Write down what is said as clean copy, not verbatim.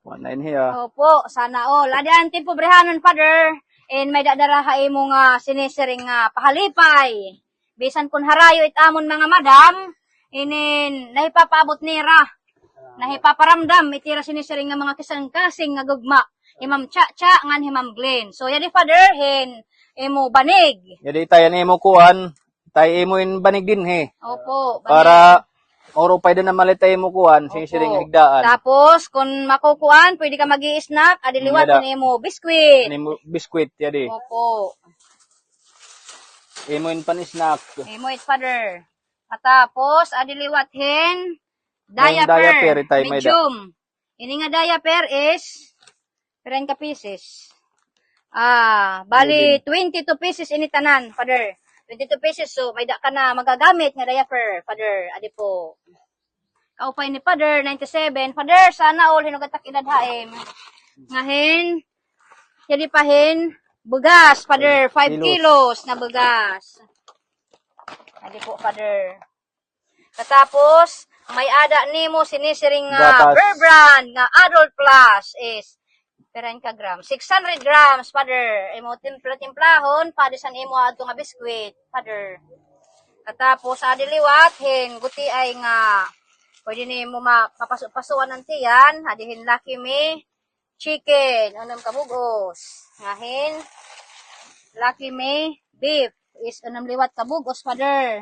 1.9 here. Opo, sana all. Adi ang timpobrehanon, Father. And may dadara ka imo nga sinisiring nga pahalipay. Bisan kun harayo it amon mga madam, inin nahipapaabot nira. Nahipaparamdam itira sinisiring nga mga kisang-kasing nga gugma. Imam Cha-Cha ngan Himam Glenn. So yadi Father, hin imo banig. Jadi tayo na imo kuhan, tayo imo in banig din he. Opo, banig. Para oro pa din na malitay mo kuhan, sinisiring higdaan. Tapos, kung makukuan, pwede ka mag-i-snack, adiliwat imo biskwit. Imo biskwit, yadi. Opo. Imo in pan-snack. Imo it, Father. Matapos, adiliwat hin, diaper, medium. Ini nga diaper is, 10 ka pieces. Bali, 22 pieces ini tanan, Father. 22 pieces, so may da ka na magagamit nga diaper, Father. Adi po. Kaupay ni Father, 97. Father, sana all hinugatak idadhaim. Ngahin, yadi pahin, bugas, Father, 5 kilos na bugas. Adi po, Father. Katapos, may ada nimo sinisiring nga Bear Brand nga Adult Plus is 10 ka grams. 600 grams, Father. Imo timpla-timplahon, padisan imo adto nga biskwit, Father. Katapos, adiliwat, hin, guti ay nga, pwede ni mo mapapasuan ng tiyan, adihin Lucky Me, chicken, unang kabugos. Ngahin, Lucky Me, beef, is unang liwat kabugos, Father.